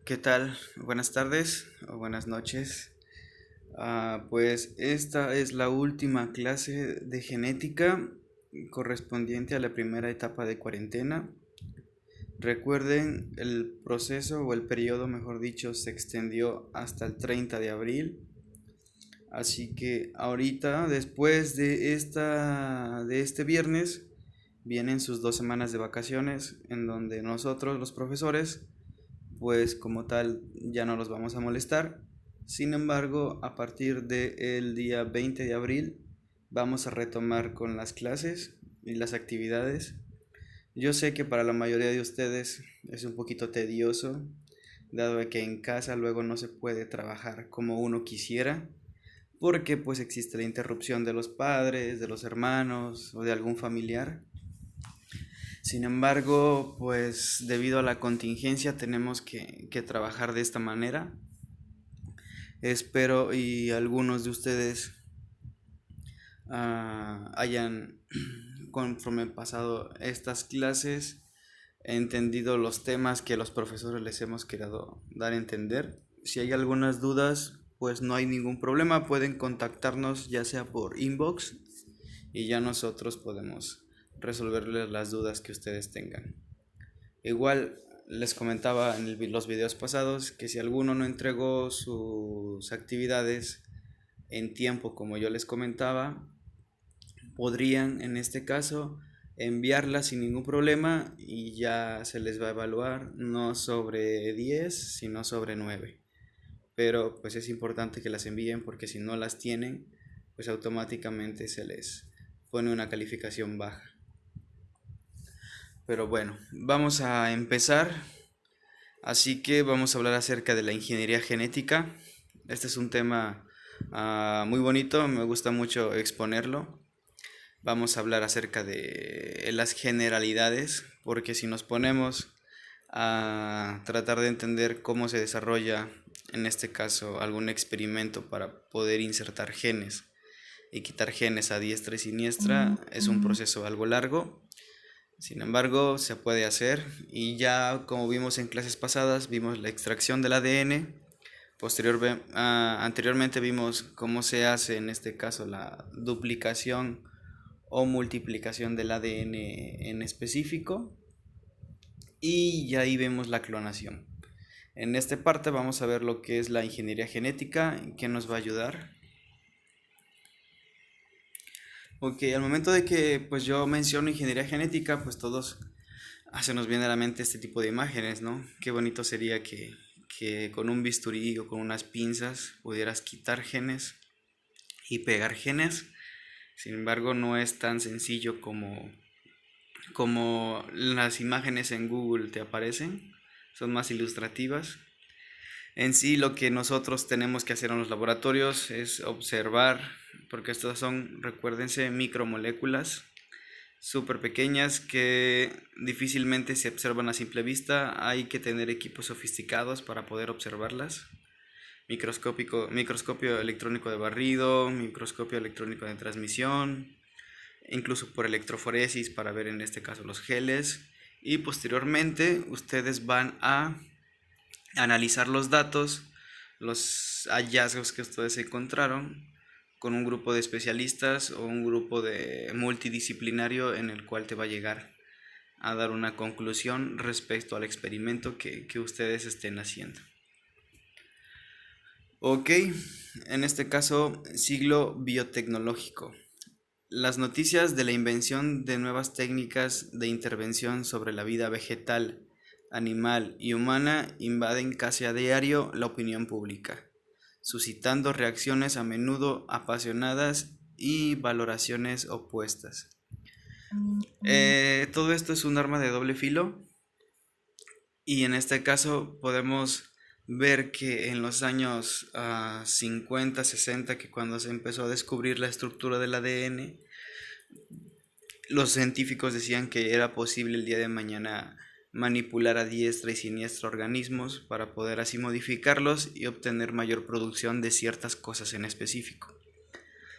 ¿Qué tal? Buenas tardes o buenas noches. Pues esta es la última clase de genética correspondiente a la primera etapa de cuarentena. Recuerden, el proceso o el periodo, mejor dicho, se extendió hasta el 30 de abril. Así que ahorita, después de este viernes, vienen sus 2 semanas de vacaciones en donde nosotros, los profesores, pues como tal ya no los vamos a molestar. Sin embargo, a partir del día 20 de abril vamos a retomar con las clases y las actividades. Yo sé que para la mayoría de ustedes es un poquito tedioso, dado que en casa luego no se puede trabajar como uno quisiera, porque pues existe la interrupción de los padres, de los hermanos o de algún familiar. Sin embargo, pues debido a la contingencia tenemos que trabajar de esta manera. Espero y algunos de ustedes hayan, conforme pasado estas clases, entendido los temas que los profesores les hemos querido dar a entender. Si hay algunas dudas, pues no hay ningún problema, pueden contactarnos ya sea por inbox y ya nosotros podemos resolverles las dudas que ustedes tengan. Igual les comentaba en los videos pasados que si alguno no entregó sus actividades en tiempo como yo les comentaba, podrían en este caso enviarlas sin ningún problema y ya se les va a evaluar no sobre 10 sino sobre 9. Pero pues es importante que las envíen porque si no las tienen pues automáticamente se les pone una calificación baja. Pero bueno, vamos a empezar. Así que vamos a hablar acerca de la ingeniería genética. Este es un tema muy bonito, me gusta mucho exponerlo. Vamos a hablar acerca de las generalidades, porque si nos ponemos a tratar de entender cómo se desarrolla, en este caso, algún experimento para poder insertar genes y quitar genes a diestra y siniestra, es un proceso algo largo. Sin embargo, se puede hacer y ya como vimos en clases pasadas, vimos la extracción del ADN. Anteriormente vimos cómo se hace en este caso la duplicación o multiplicación del ADN en específico y ya ahí vemos la clonación. En esta parte vamos a ver lo que es la ingeniería genética, que nos va a ayudar. Ok, al momento de que pues yo menciono ingeniería genética, pues todos se nos viene a la mente este tipo de imágenes, ¿no? Qué bonito sería que con un bisturí o con unas pinzas pudieras quitar genes y pegar genes. Sin embargo, no es tan sencillo como las imágenes en Google te aparecen. Son más ilustrativas. En sí, lo que nosotros tenemos que hacer en los laboratorios es observar, porque estas son, recuérdense, micromoléculas súper pequeñas que difícilmente se observan a simple vista. Hay que tener equipos sofisticados para poder observarlas. Microscopio electrónico de barrido, microscopio electrónico de transmisión, incluso por electroforesis para ver en este caso los geles. Y posteriormente ustedes van a analizar los datos, los hallazgos que ustedes encontraron con un grupo de especialistas o un grupo de multidisciplinario en el cual te va a llegar a dar una conclusión respecto al experimento que ustedes estén haciendo. Ok, en este caso, siglo biotecnológico. Las noticias de la invención de nuevas técnicas de intervención sobre la vida vegetal, animal y humana invaden casi a diario la opinión pública, suscitando reacciones a menudo apasionadas y valoraciones opuestas. Todo esto es un arma de doble filo y en este caso podemos ver que en los años 50, 60, que cuando se empezó a descubrir la estructura del ADN, los científicos decían que era posible el día de mañana manipular a diestra y siniestra organismos para poder así modificarlos y obtener mayor producción de ciertas cosas en específico.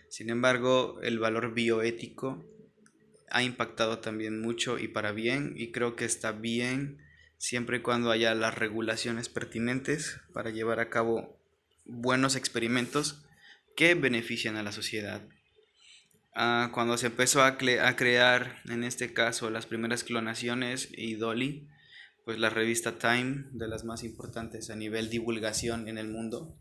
Sin embargo, el valor bioético ha impactado también mucho y para bien, y creo que está bien siempre y cuando haya las regulaciones pertinentes para llevar a cabo buenos experimentos que beneficien a la sociedad. Cuando se empezó a crear, en este caso, las primeras clonaciones y Dolly, pues la revista Time, de las más importantes a nivel divulgación en el mundo,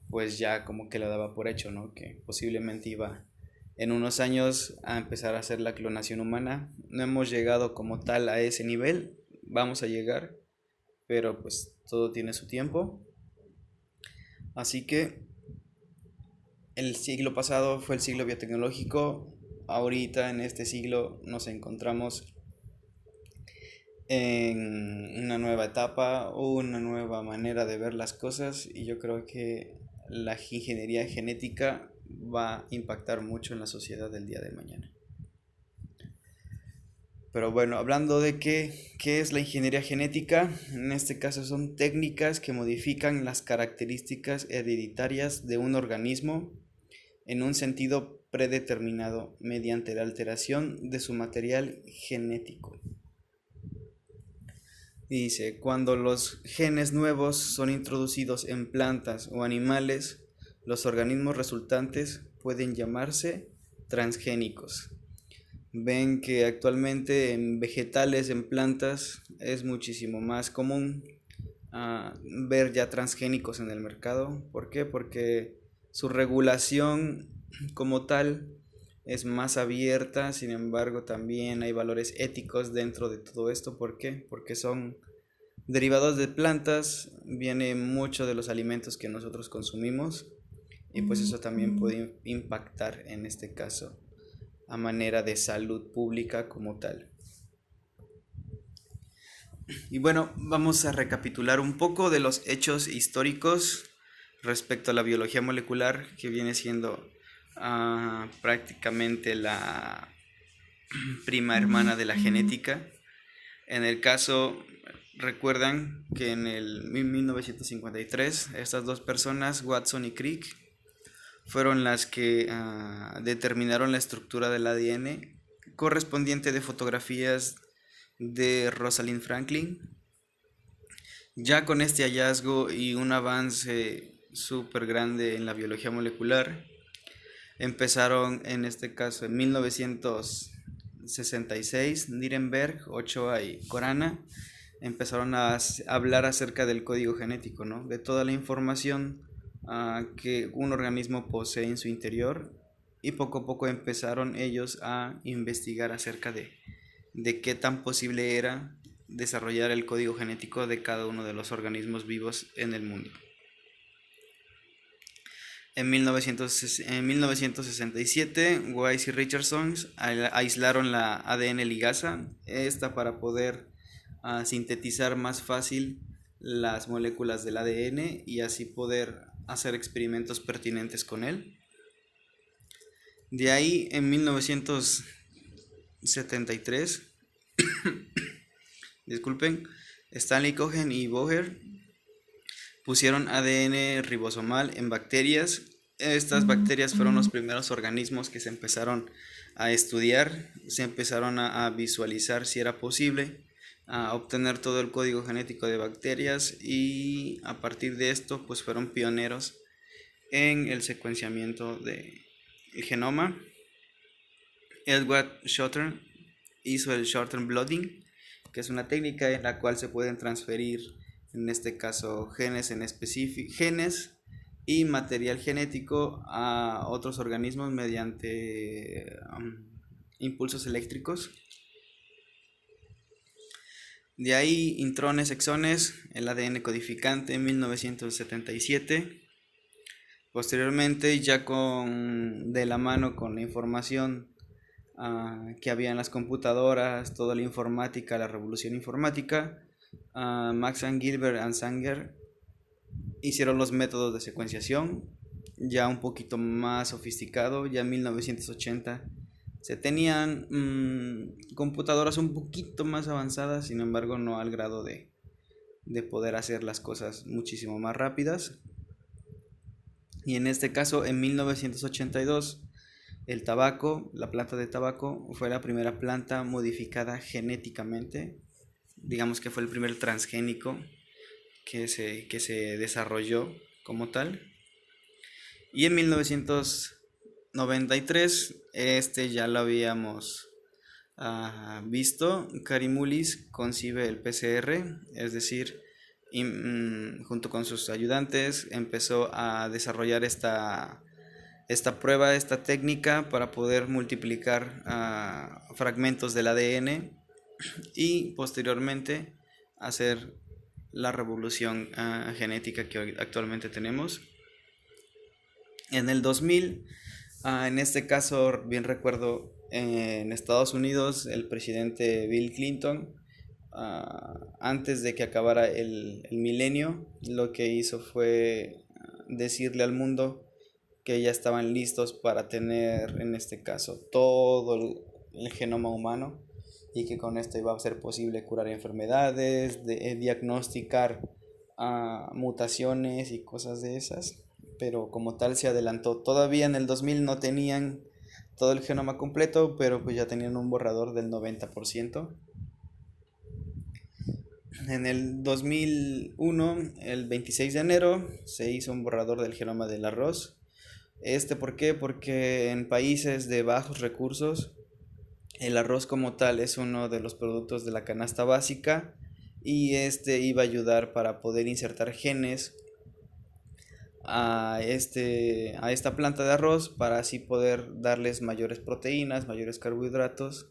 pues ya como que lo daba por hecho, ¿no? Que posiblemente iba en unos años a empezar a hacer la clonación humana. No hemos llegado como tal a ese nivel, vamos a llegar, pero pues todo tiene su tiempo. Así que el siglo pasado fue el siglo biotecnológico, ahorita en este siglo nos encontramos en una nueva etapa o una nueva manera de ver las cosas, y yo creo que la ingeniería genética va a impactar mucho en la sociedad del día de mañana. Pero bueno, hablando de qué es la ingeniería genética, en este caso son técnicas que modifican las características hereditarias de un organismo en un sentido predeterminado mediante la alteración de su material genético. Dice, cuando los genes nuevos son introducidos en plantas o animales, los organismos resultantes pueden llamarse transgénicos. Ven que actualmente en vegetales, en plantas, es muchísimo más común ver ya transgénicos en el mercado. ¿Por qué? Porque su regulación como tal es más abierta, sin embargo también hay valores éticos dentro de todo esto. ¿Por qué? Porque son derivados de plantas, viene mucho de los alimentos que nosotros consumimos, y pues eso también puede impactar en este caso a manera de salud pública como tal. Y bueno, vamos a recapitular un poco de los hechos históricos respecto a la biología molecular, que viene siendo prácticamente la prima hermana de la genética. En el caso, recuerdan que en el 1953 estas dos personas, Watson y Crick, fueron las que determinaron la estructura del ADN correspondiente de fotografías de Rosalind Franklin. Ya con este hallazgo y un avance súper grande en la biología molecular, empezaron en este caso en 1966, Nirenberg, Ochoa y Corana empezaron a hablar acerca del código genético, ¿no? De toda la información que un organismo posee en su interior, y poco a poco empezaron ellos a investigar acerca de qué tan posible era desarrollar el código genético de cada uno de los organismos vivos en el mundo. En 1967, Weiss y Richardson aislaron la ADN ligasa, esta para poder sintetizar más fácil las moléculas del ADN y así poder hacer experimentos pertinentes con él. De ahí, en 1973, disculpen, Stanley Cohen y Boher pusieron ADN ribosomal en bacterias. Estas bacterias fueron los primeros organismos que se empezaron a estudiar, se empezaron a visualizar si era posible a obtener todo el código genético de bacterias, y a partir de esto pues fueron pioneros en el secuenciamiento del genoma. Edward Shorter hizo el Shorter blotting, que es una técnica en la cual se pueden transferir, en este caso, genes y material genético a otros organismos mediante impulsos eléctricos. De ahí, intrones, exones, el ADN codificante en 1977. Posteriormente, ya de la mano con la información que había en las computadoras, toda la informática, la revolución informática, Max and Gilbert and Sanger hicieron los métodos de secuenciación, ya un poquito más sofisticado. Ya en 1980 se tenían computadoras un poquito más avanzadas, sin embargo no al grado de poder hacer las cosas muchísimo más rápidas. Y en este caso, en 1982, el tabaco, la planta de tabaco, fue la primera planta modificada genéticamente digamos que fue el primer transgénico que se desarrolló como tal. Y en 1993, ya lo habíamos visto. Karimulis concibe el PCR, es decir, junto con sus ayudantes empezó a desarrollar esta prueba, esta técnica para poder multiplicar fragmentos del ADN y posteriormente hacer la revolución genética que actualmente tenemos. En el 2000, en este caso, bien recuerdo, en Estados Unidos, el presidente Bill Clinton, antes de que acabara el milenio, lo que hizo fue decirle al mundo que ya estaban listos para tener, en este caso, todo el genoma humano y que con esto iba a ser posible curar enfermedades, diagnosticar mutaciones y cosas de esas, pero como tal se adelantó. Todavía en el 2000 no tenían todo el genoma completo, pero pues ya tenían un borrador del 90%. En el 2001, el 26 de enero, se hizo un borrador del genoma del arroz. ¿Por qué? Porque en países de bajos recursos, el arroz como tal es uno de los productos de la canasta básica y iba a ayudar para poder insertar genes a esta planta de arroz para así poder darles mayores proteínas, mayores carbohidratos,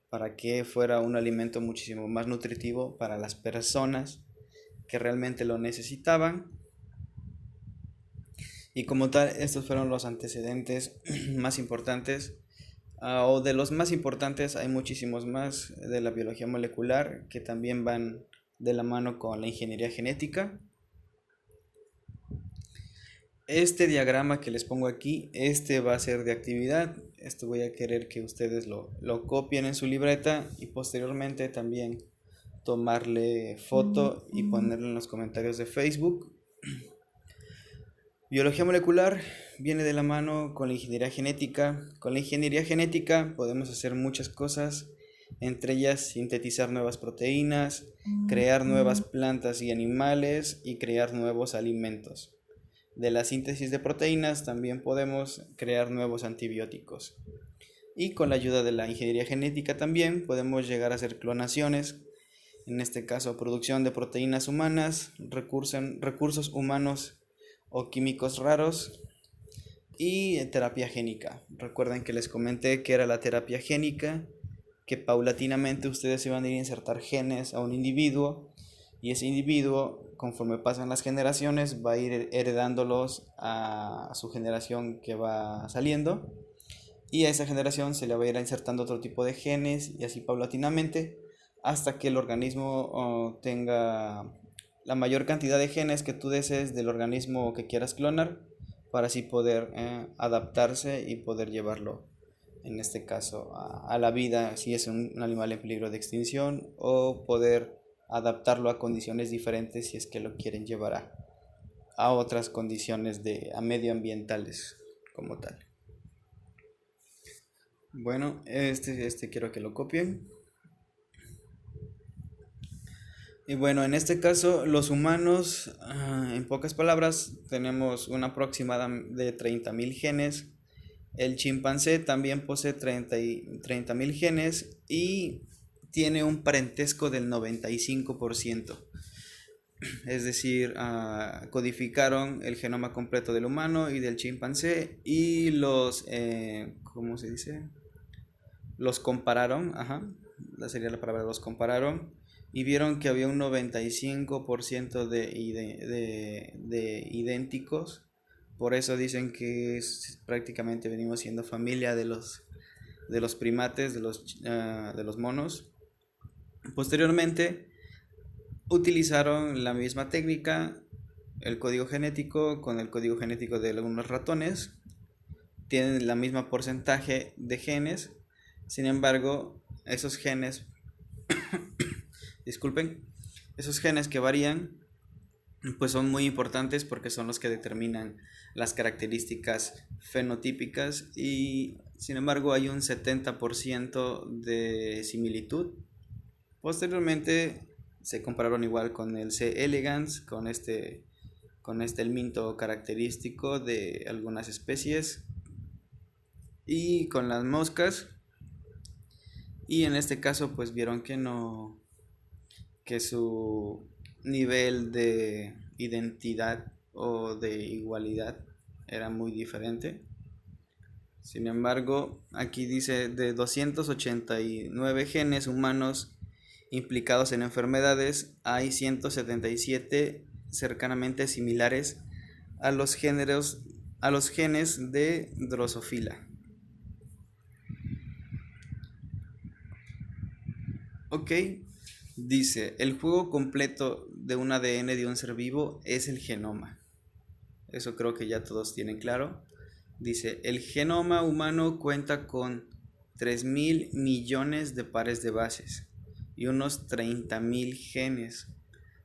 para que fuera un alimento muchísimo más nutritivo para las personas que realmente lo necesitaban. Y como tal, estos fueron los antecedentes más importantes, o de los más importantes. Hay muchísimos más de la biología molecular que también van de la mano con la ingeniería genética. Este diagrama que les pongo aquí, va a ser de actividad. Esto voy a querer que ustedes lo copien en su libreta y posteriormente también tomarle foto y ponerlo en los comentarios de Facebook. Biología molecular viene de la mano con la ingeniería genética. Con la ingeniería genética podemos hacer muchas cosas, entre ellas sintetizar nuevas proteínas, crear nuevas plantas y animales y crear nuevos alimentos. De la síntesis de proteínas también podemos crear nuevos antibióticos. Y con la ayuda de la ingeniería genética también podemos llegar a hacer clonaciones, en este caso producción de proteínas humanas, recursos humanos o químicos raros y terapia génica. Recuerden que les comenté que era la terapia génica, que paulatinamente ustedes iban a ir a insertar genes a un individuo y ese individuo, conforme pasan las generaciones, va a ir heredándolos a su generación que va saliendo y a esa generación se le va a ir insertando otro tipo de genes y así paulatinamente hasta que el organismo tenga la mayor cantidad de genes que tú desees del organismo que quieras clonar para así poder adaptarse y poder llevarlo, en este caso, a la vida si es un animal en peligro de extinción, o poder adaptarlo a condiciones diferentes si es que lo quieren llevar a otras condiciones a medioambientales como tal. Bueno, quiero que lo copien. Y bueno, en este caso, los humanos, en pocas palabras, tenemos una aproximada de 30.000 genes. El chimpancé también posee 30.000 genes y tiene un parentesco del 95%. Es decir, codificaron el genoma completo del humano y del chimpancé y ¿cómo se dice? Los compararon, sería la palabra, los compararon y vieron que había un 95% de idénticos. Por eso dicen que prácticamente venimos siendo familia de los primates, de los monos. Posteriormente utilizaron la misma técnica, el código genético con el código genético de algunos ratones. Tienen el mismo porcentaje de genes. Sin embargo, esos genes disculpen, esos genes que varían, pues son muy importantes porque son los que determinan las características fenotípicas y sin embargo hay un 70% de similitud. Posteriormente Se compararon igual con el C. elegans, con este helminto característico de algunas especies, y con las moscas. Y en este caso pues vieron que no, que su nivel de identidad o de igualdad era muy diferente. Sin embargo, aquí dice de 289 genes humanos implicados en enfermedades, hay 177 cercanamente similares a los a los genes de Drosophila. Ok, dice, el juego completo de un ADN de un ser vivo es el genoma. Eso creo que ya todos tienen claro. Dice, el genoma humano cuenta con 3.000 millones de pares de bases y unos 30.000 genes.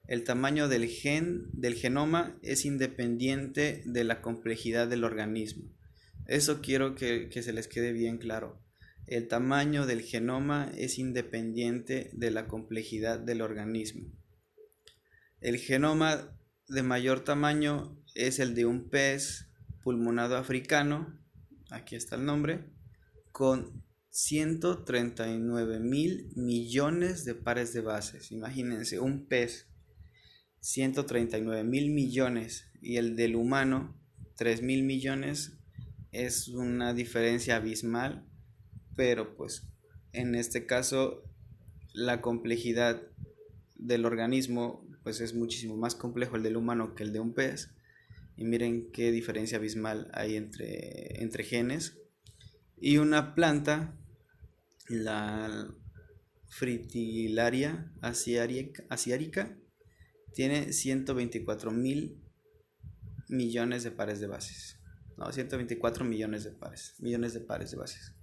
El tamaño del genoma es independiente de la complejidad del organismo. Eso quiero que se les quede bien claro. El tamaño del genoma es independiente de la complejidad del organismo. El genoma de mayor tamaño es el de un pez pulmonado africano, aquí está el nombre, con 139.000 millones de pares de bases. Imagínense, un pez, 139.000 millones, y el del humano, 3.000 millones, es una diferencia abismal, pero pues en este caso la complejidad del organismo pues es muchísimo más complejo el del humano que el de un pez, y miren qué diferencia abismal hay entre genes. Y una planta, la Fritillaria asiática, tiene 124.000 millones de pares de bases. No, 124 millones de pares de bases.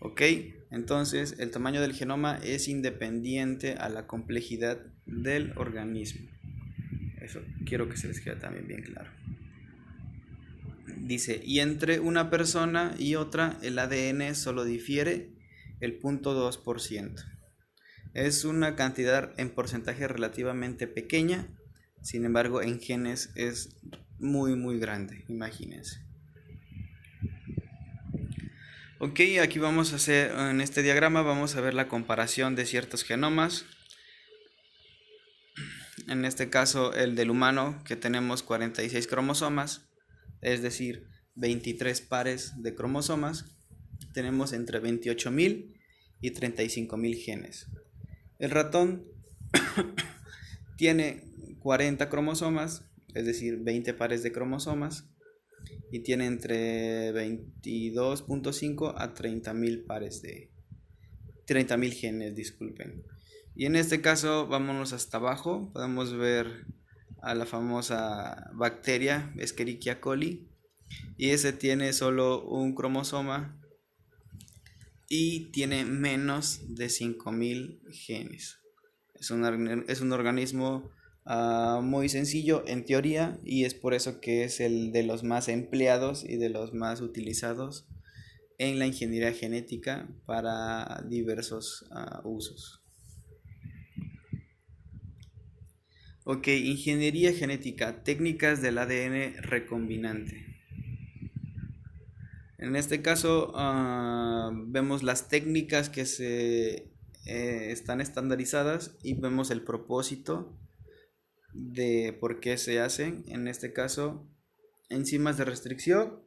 Ok, entonces el tamaño del genoma es independiente a la complejidad del organismo. Eso quiero que se les quede también bien claro. Dice, y entre una persona y otra el ADN solo difiere el 0.2%. Es una cantidad en porcentaje relativamente pequeña, sin embargo en genes es muy grande, imagínense. Ok, aquí vamos a hacer, en este diagrama vamos a ver la comparación de ciertos genomas. En este caso el del humano, que tenemos 46 cromosomas, es decir, 23 pares de cromosomas. Tenemos entre 28.000 y 35.000 genes. El ratón tiene 40 cromosomas, es decir, 20 pares de cromosomas, y tiene entre 22.5 a 30.000 pares de 30.000 genes, disculpen. Y en este caso, vámonos hasta abajo, podemos ver a la famosa bacteria Escherichia coli, y ese tiene solo un cromosoma y tiene menos de 5.000 genes. Es un organismo muy sencillo en teoría, y es por eso que es el de los más empleados y de los más utilizados en la ingeniería genética para diversos usos. Ok, ingeniería genética, técnicas del ADN recombinante. En este caso vemos las técnicas que están estandarizadas, y vemos el propósito de por qué se hacen. En este caso, enzimas de restricción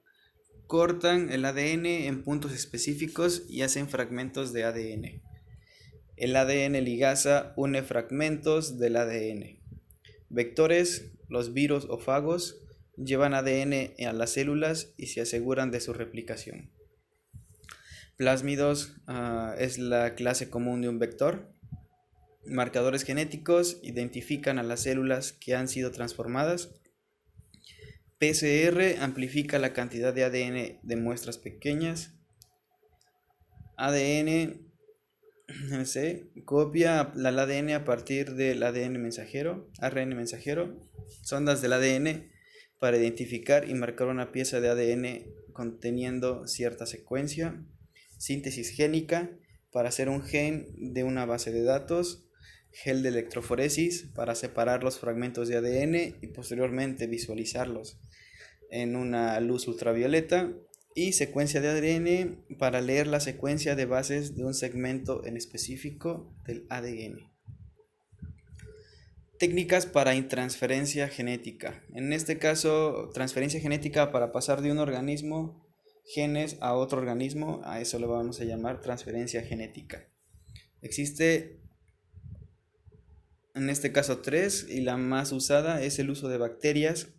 cortan el ADN en puntos específicos y hacen fragmentos de ADN. El ADN ligasa une fragmentos del ADN. Vectores, los virus o fagos, llevan ADN a las células y se aseguran de su replicación. Plásmidos es la clase común de un vector. Marcadores genéticos identifican a las células que han sido transformadas. PCR amplifica la cantidad de ADN de muestras pequeñas. ADN copia al ADN a partir del ADN mensajero, ARN mensajero, sondas del ADN para identificar y marcar una pieza de ADN conteniendo cierta secuencia. Síntesis génica para hacer un gen de una base de datos. gel de electroforesis para separar los fragmentos de ADN y posteriormente visualizarlos en una luz ultravioleta, y secuencia de ADN para leer la secuencia de bases de un segmento en específico del ADN. Técnicas para transferencia genética. En este caso, transferencia genética para pasar de un organismo genes a otro organismo, a eso le vamos a llamar transferencia genética. Existe en este caso tres, y la más usada es el uso de bacterias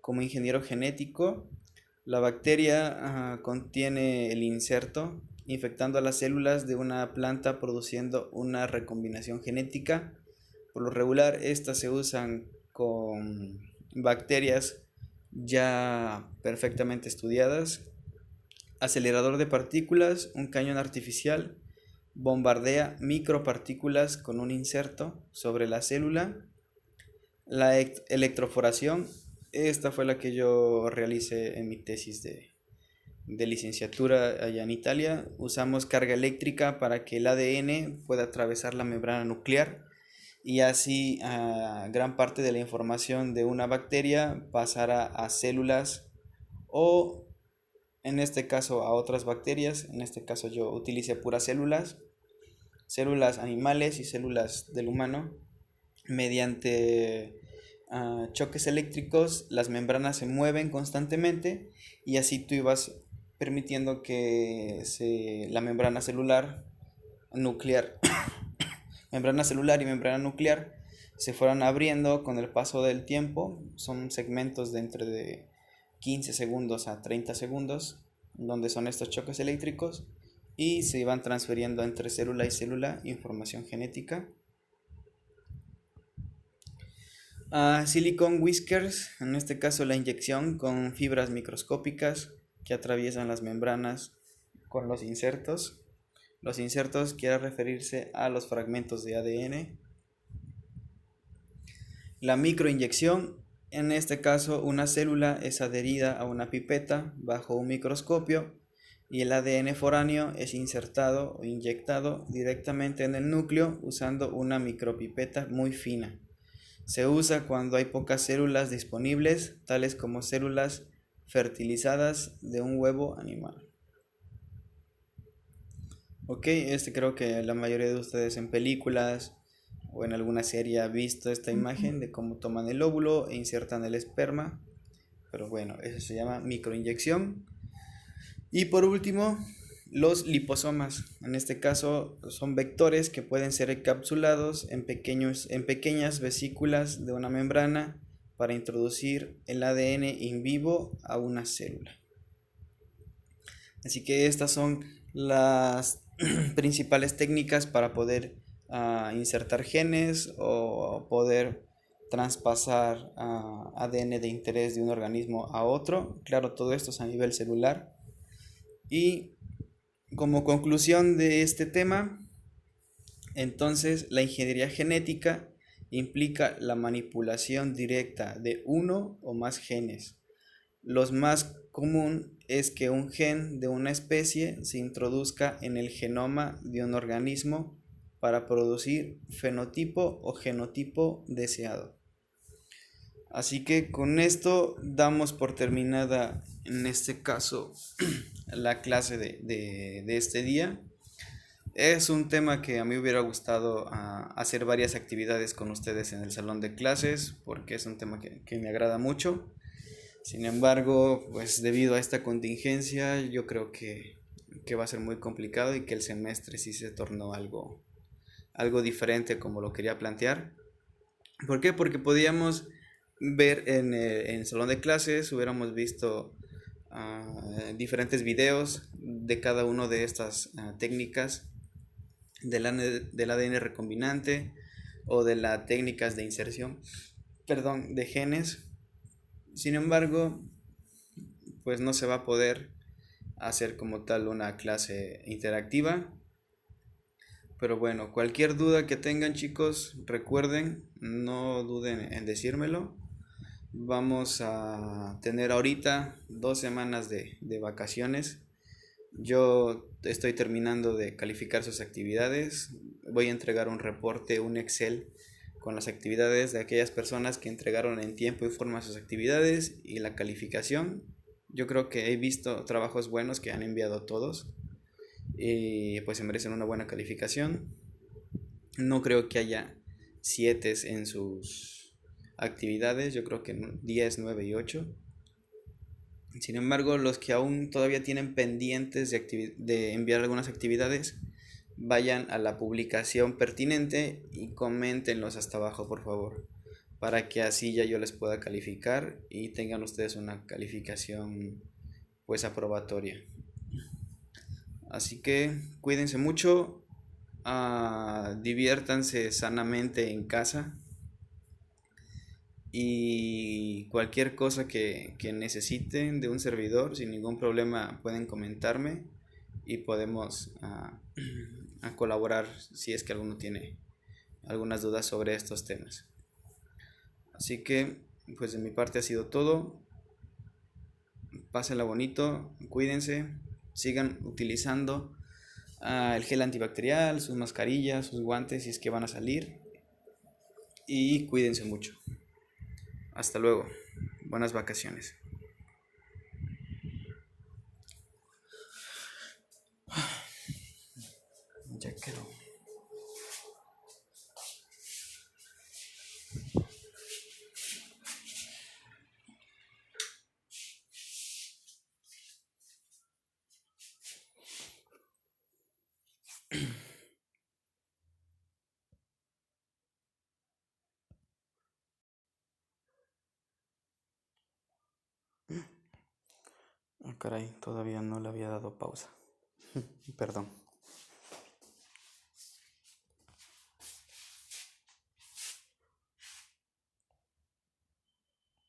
como ingeniero genético. La bacteria contiene el inserto, infectando a las células de una planta produciendo una recombinación genética. Por lo regular, estas se usan con bacterias ya perfectamente estudiadas. Acelerador de partículas, un cañón artificial, bombardea micropartículas con un inserto sobre la célula. La electroforación, esta fue la que yo realicé en mi tesis de licenciatura allá en Italia. Usamos carga eléctrica para que el ADN pueda atravesar la membrana nuclear y así gran parte de la información de una bacteria pasará a células o en este caso a otras bacterias. En este caso yo utilicé puras células animales y células del humano. Mediante choques eléctricos las membranas se mueven constantemente y así tú ibas permitiendo que la membrana celular nuclear membrana celular y membrana nuclear se fueran abriendo con el paso del tiempo. Son segmentos de entre de 15 segundos a 30 segundos donde son estos choques eléctricos y se iban transfiriendo entre célula y célula información genética. Silicone whiskers, en este caso la inyección con fibras microscópicas que atraviesan las membranas con los insertos. Los insertos quiere referirse a los fragmentos de ADN. La microinyección, en este caso una célula es adherida a una pipeta bajo un microscopio y el ADN foráneo es insertado o inyectado directamente en el núcleo usando una micropipeta muy fina. Se usa cuando hay pocas células disponibles, tales como células fertilizadas de un huevo animal. Ok, creo que la mayoría de ustedes en películas o en alguna serie ha visto esta imagen de cómo toman el óvulo e insertan el esperma. Pero bueno, eso se llama microinyección. Y por último, los liposomas. En este caso son vectores que pueden ser encapsulados en pequeñas vesículas de una membrana para introducir el ADN in vivo a una célula. Así que estas son las principales técnicas para poder insertar genes o poder traspasar ADN de interés de un organismo a otro. Claro, todo esto es a nivel celular. Y como conclusión de este tema, entonces la ingeniería genética implica la manipulación directa de uno o más genes. Lo más común es que un gen de una especie se introduzca en el genoma de un organismo para producir fenotipo o genotipo deseado. Así que con esto damos por terminada en este caso la clase de este día. Es un tema que a mí hubiera gustado hacer varias actividades con ustedes en el salón de clases porque es un tema que me agrada mucho. Sin embargo, pues debido a esta contingencia yo creo que va a ser muy complicado y que el semestre sí se tornó algo diferente como lo quería plantear. ¿Por qué? Porque podíamos ver en el salón de clases, hubiéramos visto diferentes videos de cada una de estas técnicas del ADN recombinante o de las técnicas de inserción, de genes. Sin embargo, pues no se va a poder hacer como tal una clase interactiva. Pero bueno, cualquier duda que tengan, chicos, recuerden, no duden en decírmelo. Vamos a tener ahorita 2 semanas de vacaciones. Yo estoy terminando de calificar sus actividades. voy a entregar un reporte, un Excel con las actividades de aquellas personas que entregaron en tiempo y forma sus actividades y la calificación. Yo creo que he visto trabajos buenos que han enviado todos y pues se merecen una buena calificación. No creo que haya 7 en sus actividades, yo creo que 10, 9 y 8. Sin embargo, los que aún todavía tienen pendientes de enviar algunas actividades, vayan a la publicación pertinente y coméntenlos hasta abajo, por favor, para que así ya yo les pueda calificar y tengan ustedes una calificación pues aprobatoria. Así que cuídense mucho, diviértanse sanamente en casa y cualquier cosa que necesiten de un servidor, sin ningún problema pueden comentarme y podemos a colaborar si es que alguno tiene algunas dudas sobre estos temas. Así que, pues de mi parte ha sido todo. Pásenla bonito, cuídense, sigan utilizando el gel antibacterial, sus mascarillas, sus guantes si es que van a salir y cuídense mucho. Hasta luego. Buenas vacaciones. Ya quedó. Ah, caray, todavía no le había dado pausa. Perdón.